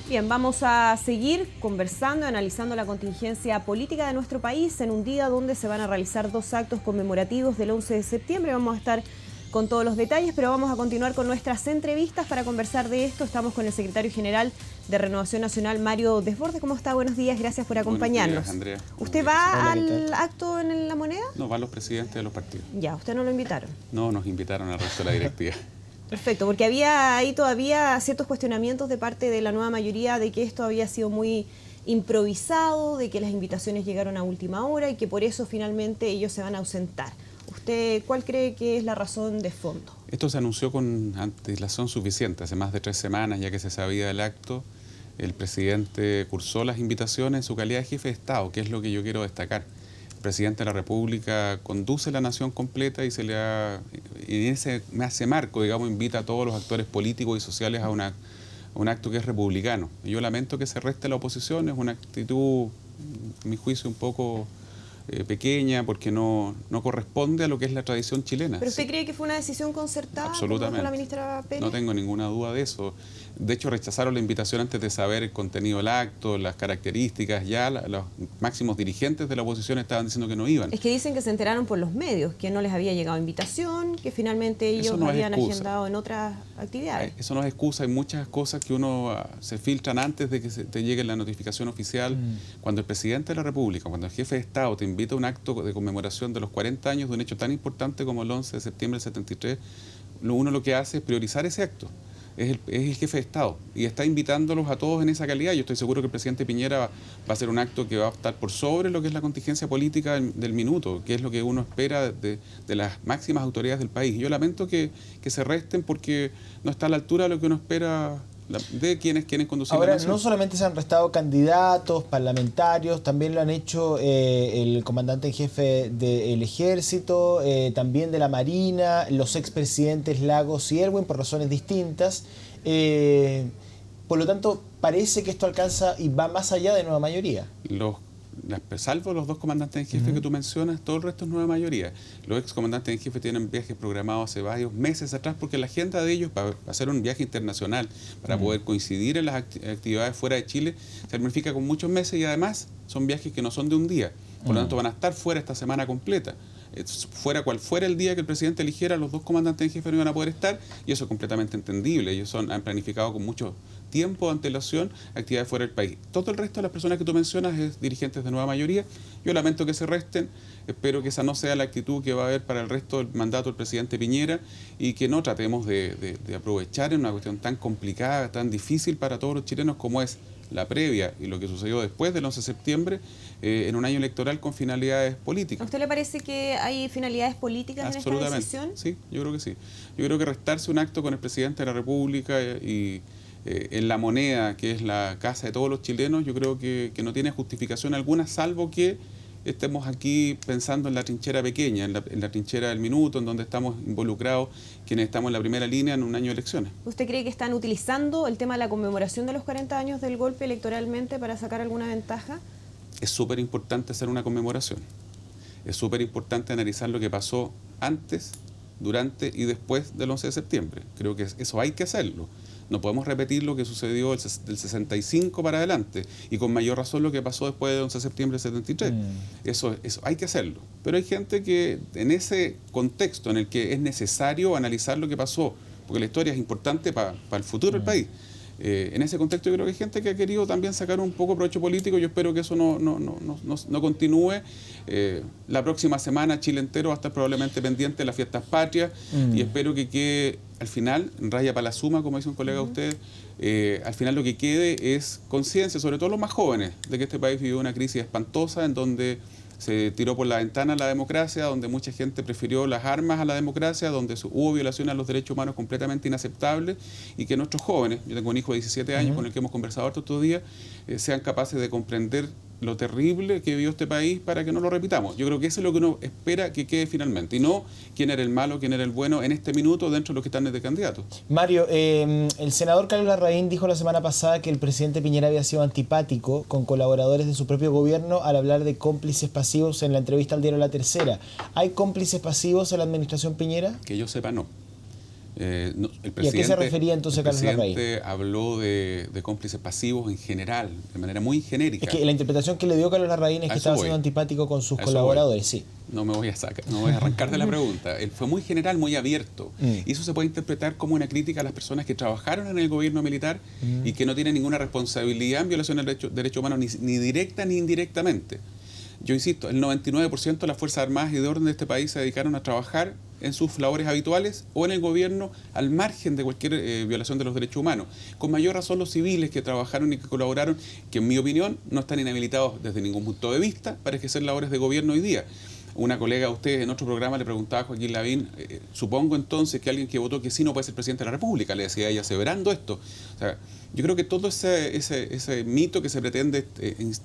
Bien, vamos a seguir conversando, analizando la contingencia política de nuestro país en un día donde se van a realizar 2 actos conmemorativos del 11 de septiembre. Vamos a estar con todos los detalles, pero vamos a continuar con nuestras entrevistas para conversar de esto. Estamos con el secretario general de Renovación Nacional, Mario Desbordes. ¿Cómo está? Buenos días, gracias por acompañarnos. Buenos días, Andrea. ¿Usted va al acto en La Moneda? No, van los presidentes de los partidos. Ya, ¿usted no lo invitaron? No, nos invitaron al resto de la directiva. Perfecto, porque había ahí todavía ciertos cuestionamientos de parte de la nueva mayoría de que esto había sido muy improvisado, de que las invitaciones llegaron a última hora y que por eso finalmente ellos se van a ausentar. ¿Usted cuál cree que es la razón de fondo? Esto se anunció con antelación suficiente, hace más de 3 semanas, ya que se sabía del acto. El presidente cursó las invitaciones en su calidad de jefe de Estado, que es lo que yo quiero destacar. El presidente de la República conduce la nación completa y en ese marco, digamos, invita a todos los actores políticos y sociales a un acto que es republicano. Y yo lamento que se reste la oposición, es una actitud, a mi juicio, un poco pequeña, porque no corresponde a lo que es la tradición chilena. ¿Pero usted cree que fue una decisión concertada? Absolutamente. Con la ministra Pérez? No tengo ninguna duda de eso. De hecho, rechazaron la invitación antes de saber el contenido del acto, las características. Ya los máximos dirigentes de la oposición estaban diciendo que no iban. Es que dicen que se enteraron por los medios, que no les había llegado invitación, que finalmente ellos habían agendado en otras actividades. Eso no es excusa. Hay muchas cosas que se filtran antes de que te llegue la notificación oficial. Cuando el presidente de la República, cuando el jefe de Estado te invita a un acto de conmemoración de los 40 años de un hecho tan importante como el 11 de septiembre del 73, uno lo que hace es priorizar ese acto. Es el jefe de Estado y está invitándolos a todos en esa calidad. Yo estoy seguro que el presidente Piñera va a hacer un acto que va a estar por sobre lo que es la contingencia política del minuto, que es lo que uno espera de las máximas autoridades del país. Y yo lamento que se resten porque no está a la altura de lo que uno espera de quienes quieren conducir la nación. Ahora, no solamente se han restado candidatos, parlamentarios, también lo han hecho el comandante en jefe del Ejército, también de la Marina, los expresidentes Lagos y Erwin, por razones distintas. Por lo tanto, parece que esto alcanza y va más allá de nueva mayoría. Salvo los 2 comandantes en jefe que tú mencionas, todo el resto es nueva mayoría. Los ex comandantes en jefe tienen viajes programados hace varios meses atrás porque la agenda de ellos para hacer un viaje internacional, para poder coincidir en las actividades fuera de Chile, se planifica con muchos meses y además son viajes que no son de un día. Por lo tanto, van a estar fuera esta semana completa. Fuera cual fuera el día que el presidente eligiera, los 2 comandantes en jefe no iban a poder estar y eso es completamente entendible. Ellos han planificado con mucho tiempo de antelación actividades fuera del país. Todo el resto de las personas que tú mencionas es dirigentes de nueva mayoría. Yo lamento que se resten, espero que esa no sea la actitud que va a haber para el resto del mandato del presidente Piñera y que no tratemos de aprovechar en una cuestión tan complicada, tan difícil para todos los chilenos como es la previa y lo que sucedió después del 11 de septiembre en un año electoral con finalidades políticas. ¿A usted le parece que hay finalidades políticas en esta decisión? Sí, yo creo que sí. Yo creo que restarse un acto con el presidente de la República y en La Moneda, que es la casa de todos los chilenos, yo creo que no tiene justificación alguna, salvo que estemos aquí pensando en la trinchera pequeña, en la trinchera del minuto, en donde estamos involucrados quienes estamos en la primera línea en un año de elecciones. ¿Usted cree que están utilizando el tema de la conmemoración de los 40 años del golpe electoralmente para sacar alguna ventaja? Es súper importante hacer una conmemoración. Es súper importante analizar lo que pasó antes, durante y después del 11 de septiembre. Creo que eso hay que hacerlo. No podemos repetir lo que sucedió del 65 para adelante y con mayor razón lo que pasó después del 11 de septiembre del 73. Eso hay que hacerlo. Pero hay gente que en ese contexto en el que es necesario analizar lo que pasó, porque la historia es importante para el futuro del país. En ese contexto yo creo que hay gente que ha querido también sacar un poco provecho político. Yo espero que eso no continúe. La próxima semana Chile entero va a estar probablemente pendiente de las fiestas patrias y espero que quede al final, raya para la suma, como dice un colega de usted, al final lo que quede es conciencia, sobre todo los más jóvenes, de que este país vivió una crisis espantosa en donde se tiró por la ventana la democracia, donde mucha gente prefirió las armas a la democracia, donde hubo violaciones a los derechos humanos completamente inaceptables y que nuestros jóvenes, yo tengo un hijo de 17 años con el que hemos conversado estos días, sean capaces de comprender lo terrible que vivió este país para que no lo repitamos. Yo creo que eso es lo que uno espera que quede finalmente y no quién era el malo, quién era el bueno en este minuto dentro de los que están de candidatos. Mario, el senador Carlos Larraín dijo la semana pasada que el presidente Piñera había sido antipático con colaboradores de su propio gobierno al hablar de cómplices pasivos en la entrevista al diario La Tercera. ¿Hay cómplices pasivos en la administración Piñera? Que yo sepa, no. El ¿Y a qué se refería entonces Carlos Larraín? El presidente habló de cómplices pasivos en general, de manera muy genérica. Es que la interpretación que le dio Carlos Larraín es que estaba siendo antipático con sus colaboradores, sí. No me voy a arrancar de la pregunta. Él fue muy general, muy abierto. Y eso se puede interpretar como una crítica a las personas que trabajaron en el gobierno militar y que no tienen ninguna responsabilidad en violación de derechos humanos, ni directa ni indirectamente. Yo insisto, el 99% de las Fuerzas Armadas y de orden de este país se dedicaron a trabajar en sus labores habituales o en el gobierno al margen de cualquier violación de los derechos humanos. Con mayor razón los civiles que trabajaron y que colaboraron, que en mi opinión no están inhabilitados desde ningún punto de vista para ejercer labores de gobierno hoy día. Una colega de ustedes en otro programa le preguntaba a Joaquín Lavín, supongo entonces que alguien que votó que sí no puede ser presidente de la República, le decía ella, aseverando esto. O sea, yo creo que todo ese mito que se pretende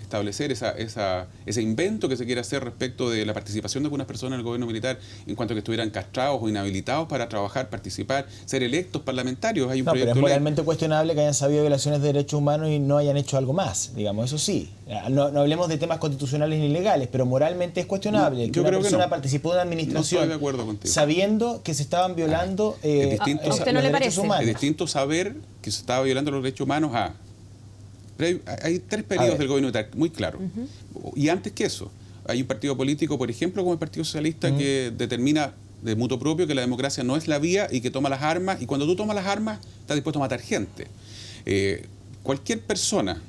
establecer, ese invento que se quiere hacer respecto de la participación de algunas personas en el gobierno militar en cuanto a que estuvieran castrados o inhabilitados para trabajar, participar, ser electos parlamentarios. Hay un proyecto pero es moralmente cuestionable que hayan sabido violaciones de derechos humanos y no hayan hecho algo más, digamos, eso sí. No hablemos de temas constitucionales ni legales, pero moralmente es cuestionable que una persona participó de una administración no estoy de acuerdo contigo, sabiendo que se estaban violando ¿a usted no le parece? Es distinto saber que se estaba violando los derechos humanos hay tres periodos del gobierno militar muy claros. Y antes que eso, hay un partido político, por ejemplo, como el Partido Socialista, que determina de mutuo propio que la democracia no es la vía y que toma las armas, y cuando tú tomas las armas estás dispuesto a matar gente. Cualquier persona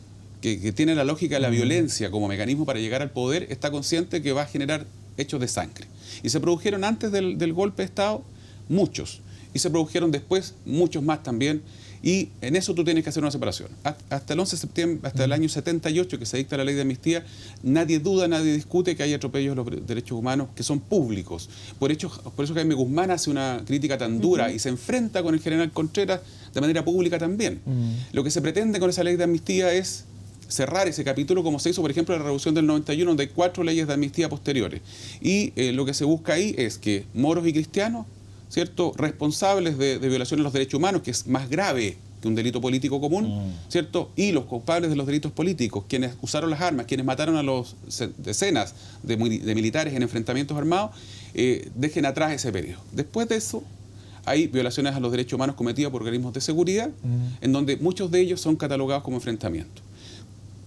que tiene la lógica de la violencia como mecanismo para llegar al poder está consciente que va a generar hechos de sangre. Y se produjeron antes del golpe de Estado muchos, y se produjeron después muchos más también. Y en eso tú tienes que hacer una separación. Hasta el 11 de septiembre, hasta el año 78, que se dicta la ley de amnistía, nadie duda, nadie discute que hay atropellos de los derechos humanos que son públicos. Por eso Jaime Guzmán hace una crítica tan dura y se enfrenta con el general Contreras de manera pública también. Lo que se pretende con esa ley de amnistía es cerrar ese capítulo, como se hizo, por ejemplo, en la Revolución del 91, donde hay 4 leyes de amnistía posteriores. Y lo que se busca ahí es que moros y cristianos, ¿cierto?, responsables de violaciones de los derechos humanos, que es más grave que un delito político común, ¿cierto?, y los culpables de los delitos políticos, quienes usaron las armas, quienes mataron a decenas de militares en enfrentamientos armados, dejen atrás ese periodo. Después de eso, hay violaciones a los derechos humanos cometidas por organismos de seguridad, en donde muchos de ellos son catalogados como enfrentamientos.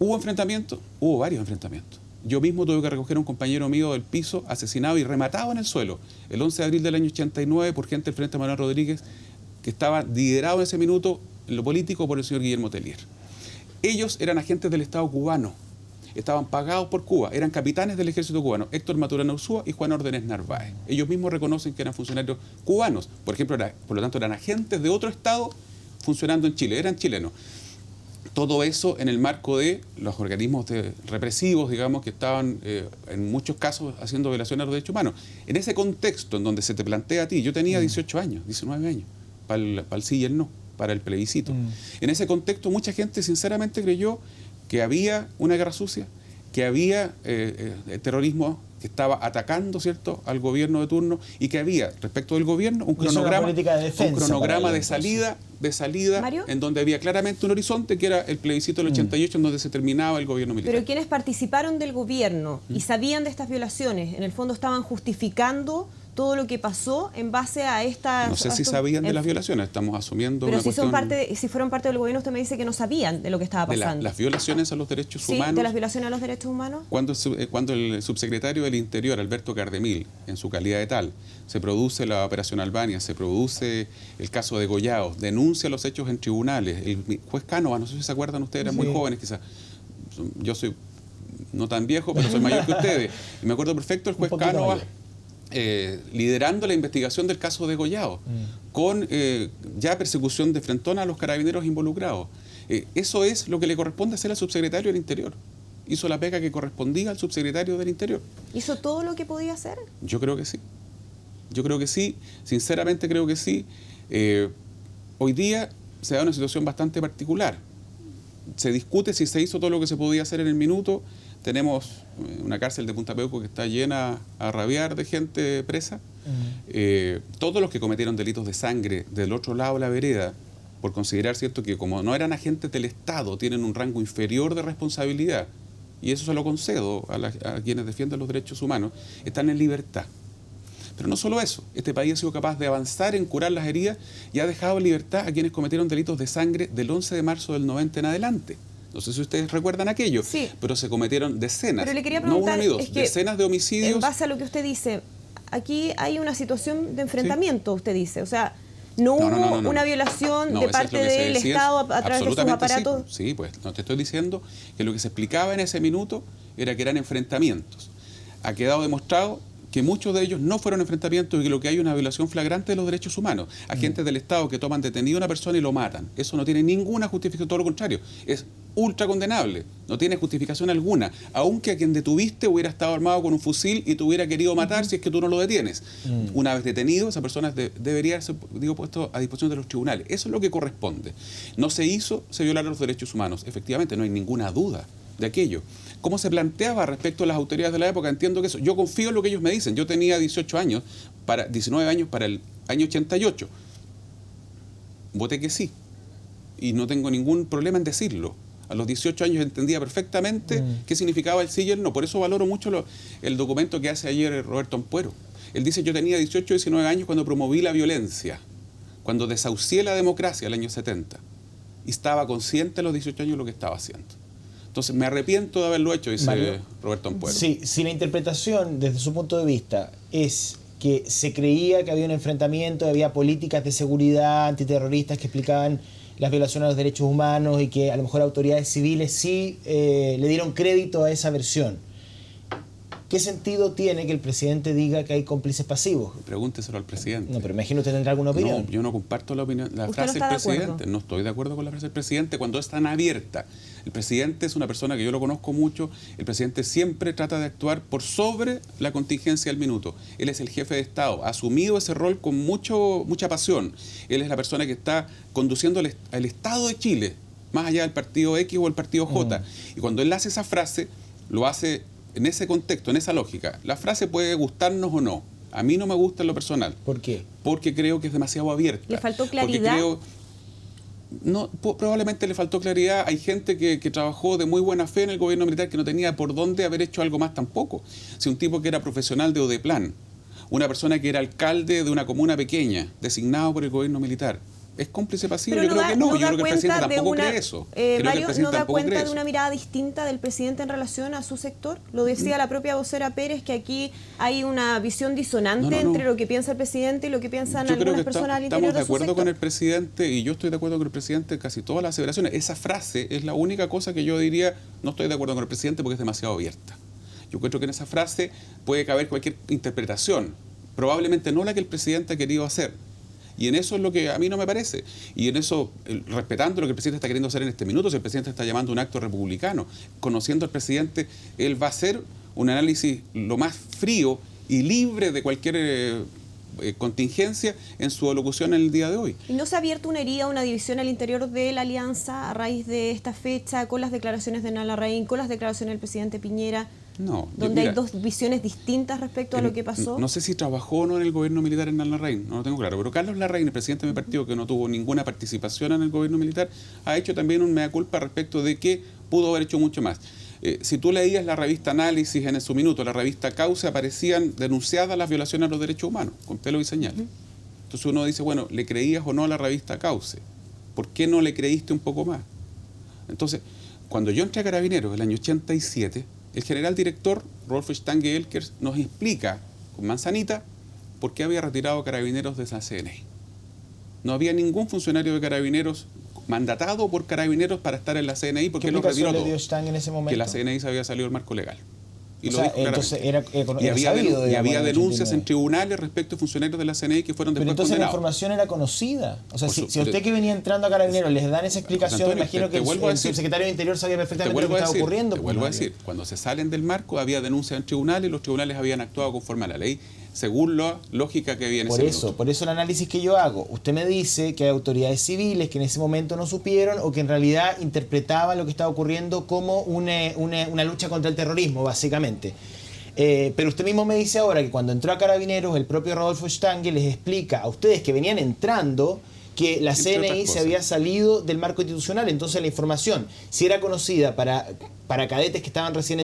¿Hubo enfrentamientos? Hubo varios enfrentamientos. Yo mismo tuve que recoger a un compañero mío del piso, asesinado y rematado en el suelo, el 11 de abril del año 89, por gente del Frente Manuel Rodríguez, que estaba liderado en ese minuto en lo político por el señor Guillermo Tellier. Ellos eran agentes del Estado cubano, estaban pagados por Cuba, eran capitanes del ejército cubano, Héctor Maturana Ursúa y Juan Órdenes Narváez. Ellos mismos reconocen que eran funcionarios cubanos, por ejemplo, por lo tanto eran agentes de otro Estado funcionando en Chile, eran chilenos. Todo eso en el marco de los organismos represivos, digamos, que estaban en muchos casos haciendo violaciones a los derechos humanos. En ese contexto en donde se te plantea a ti, yo tenía 18 años, 19 años, para el sí y el no, para el plebiscito. En ese contexto mucha gente sinceramente creyó que había una guerra sucia, que había terrorismo que estaba atacando, ¿cierto?, al gobierno de turno, y que había, respecto del gobierno, un cronograma de salida ¿Mario? En donde había claramente un horizonte que era el plebiscito del 88, en donde se terminaba el gobierno militar. Pero quienes participaron del gobierno y sabían de estas violaciones, en el fondo estaban justificando todo lo que pasó en base a estas... No sé si sabían de las violaciones, estamos asumiendo pero una cuestión... si fueron parte del gobierno, usted me dice que no sabían de lo que estaba pasando. Las violaciones a los derechos humanos... ¿De las violaciones a los derechos humanos? Cuando el subsecretario del Interior, Alberto Cardemil, en su calidad de tal, se produce la Operación Albania, se produce el caso de Gollao, denuncia los hechos en tribunales, el juez Cánova, no sé si se acuerdan ustedes, eran muy jóvenes quizás, yo soy no tan viejo, pero soy mayor que ustedes, y me acuerdo perfecto el juez Cánova liderando la investigación del caso de Gollao, con ya persecución de frentón a los carabineros involucrados. Eso es lo que le corresponde hacer al subsecretario del Interior. Hizo la pega que correspondía al subsecretario del Interior. ¿Hizo todo lo que podía hacer? Yo creo que sí. Yo creo que sí, sinceramente creo que sí. Hoy día se da una situación bastante particular. Se discute si se hizo todo lo que se podía hacer en el minuto. Tenemos una cárcel de Punta Peuco que está llena a rabiar de gente presa. Todos los que cometieron delitos de sangre del otro lado de la vereda, por considerar, ¿cierto?, que como no eran agentes del Estado, tienen un rango inferior de responsabilidad, y eso se lo concedo a quienes defienden los derechos humanos, están en libertad. Pero no solo eso, este país ha sido capaz de avanzar en curar las heridas y ha dejado en libertad a quienes cometieron delitos de sangre del 11 de marzo del 90 en adelante. No sé si ustedes recuerdan aquello, sí, pero se cometieron decenas, pero le quería no preguntar, uno ni dos, es que, decenas de homicidios. En base a lo que usted dice, aquí hay una situación de enfrentamiento, usted dice, o sea, no hubo una violación de parte del Estado a través de sus aparatos. Sí, pues no te estoy diciendo que lo que se explicaba en ese minuto era que eran enfrentamientos. Ha quedado demostrado que muchos de ellos no fueron enfrentamientos y que lo que hay es una violación flagrante de los derechos humanos. Agentes del Estado que toman detenido a una persona y lo matan. Eso no tiene ninguna justificación, todo lo contrario. Es ultra condenable, no tiene justificación alguna. Aunque a quien detuviste hubiera estado armado con un fusil y te hubiera querido matar si es que tú no lo detienes. Una vez detenido, esa persona debería ser puesto a disposición de los tribunales. Eso es lo que corresponde. No se hizo, se violaron los derechos humanos. Efectivamente, no hay ninguna duda de aquello. ¿Cómo se planteaba respecto a las autoridades de la época? Entiendo que eso, yo confío en lo que ellos me dicen. Yo tenía 19 años para el año 88. Voté que sí. Y no tengo ningún problema en decirlo. A los 18 años entendía perfectamente qué significaba el sí y el no. Por eso valoro mucho el documento que hace ayer Roberto Ampuero. Él dice, yo tenía 18 o 19 años cuando promoví la violencia, cuando desahucié la democracia el año 70. Y estaba consciente a los 18 años de lo que estaba haciendo. Entonces, me arrepiento de haberlo hecho, dice Mario, Roberto Ampuero. Sí, si la interpretación, desde su punto de vista, es que se creía que había un enfrentamiento, había políticas de seguridad antiterroristas que explicaban las violaciones a los derechos humanos y que a lo mejor autoridades civiles sí le dieron crédito a esa versión, ¿qué sentido tiene que el presidente diga que hay cómplices pasivos? Pregúnteselo al presidente. No, pero imagino usted tendrá alguna opinión. No, yo no comparto la opinión, la frase del presidente. No estoy de acuerdo con la frase del presidente cuando es tan abierta. El presidente es una persona que yo lo conozco mucho. El presidente siempre trata de actuar por sobre la contingencia del minuto. Él es el jefe de Estado. Ha asumido ese rol con mucha pasión. Él es la persona que está conduciendo al Estado de Chile, más allá del partido X o el partido J. Y cuando él hace esa frase, lo hace en ese contexto, en esa lógica. La frase puede gustarnos o no. A mí no me gusta en lo personal. ¿Por qué? Porque creo que es demasiado abierta. ¿Le faltó claridad? Probablemente le faltó claridad. Hay gente que trabajó de muy buena fe en el gobierno militar que no tenía por dónde haber hecho algo más tampoco. Si un tipo que era profesional de Odeplan, una persona que era alcalde de una comuna pequeña, designado por el gobierno militar, ¿es cómplice pasivo? Yo creo que no. Yo creo que el presidente tampoco cree eso. Mario, ¿no da cuenta de una mirada distinta del presidente en relación a su sector? Lo decía la propia vocera Pérez, que aquí hay una visión disonante entre lo que piensa el presidente y lo que piensan algunas personas al interior de su sector. Estamos de acuerdo con el presidente y yo estoy de acuerdo con el presidente en casi todas las aseveraciones. Esa frase es la única cosa que yo diría, no estoy de acuerdo con el presidente porque es demasiado abierta. Yo creo que en esa frase puede caber cualquier interpretación, probablemente no la que el presidente ha querido hacer. Y en eso es lo que a mí no me parece. Y en eso, respetando lo que el presidente está queriendo hacer en este minuto, si el presidente está llamando un acto republicano, conociendo al presidente, él va a hacer un análisis lo más frío y libre de cualquier contingencia en su alocución en el día de hoy. ¿Y no se ha abierto una herida, una división al interior de la alianza a raíz de esta fecha, con las declaraciones de Hernán Larraín, con las declaraciones del presidente Piñera? No, donde hay dos visiones distintas respecto a lo que pasó. No sé si trabajó o no en el gobierno militar Hernán Larraín, no lo tengo claro, pero Carlos Larraín, el presidente de mi partido, que no tuvo ninguna participación en el gobierno militar, ha hecho también un mea culpa respecto de que pudo haber hecho mucho más. Si tú leías la revista Análisis en su minuto, la revista Cauce, aparecían denunciadas las violaciones a los derechos humanos, con pelo y señal. Entonces uno dice, bueno, ¿le creías o no a la revista Cauce? ¿Por qué no le creíste un poco más? Entonces, cuando yo entré a Carabineros el año 87, el general director, Rolf Stange Elkers, nos explica con manzanita por qué había retirado Carabineros de la CNI. No había ningún funcionario de Carabineros mandatado por Carabineros para estar en la CNI porque lo retiró todo. En ese momento? Que la CNI se había salido del marco legal. Y lo dijo entonces había denuncias en tribunales respecto a funcionarios de la CNI que fueron después entonces condenados. La información era conocida. O sea, si a usted que venía entrando a Carabineros les dan esa explicación, me imagino que el secretario de Interior sabía perfectamente lo que estaba ocurriendo. Te vuelvo a decir, cuando se salen del marco había denuncias en tribunales y los tribunales habían actuado conforme a la ley, según la lógica que había en ese momento. Por eso el análisis que yo hago. Usted me dice que hay autoridades civiles que en ese momento no supieron o que en realidad interpretaban lo que estaba ocurriendo como una lucha contra el terrorismo, básicamente. Pero usted mismo me dice ahora que cuando entró a Carabineros, el propio Rodolfo Stange les explica a ustedes que venían entrando que la CNI se había salido del marco institucional. Entonces la información, si era conocida para cadetes que estaban recién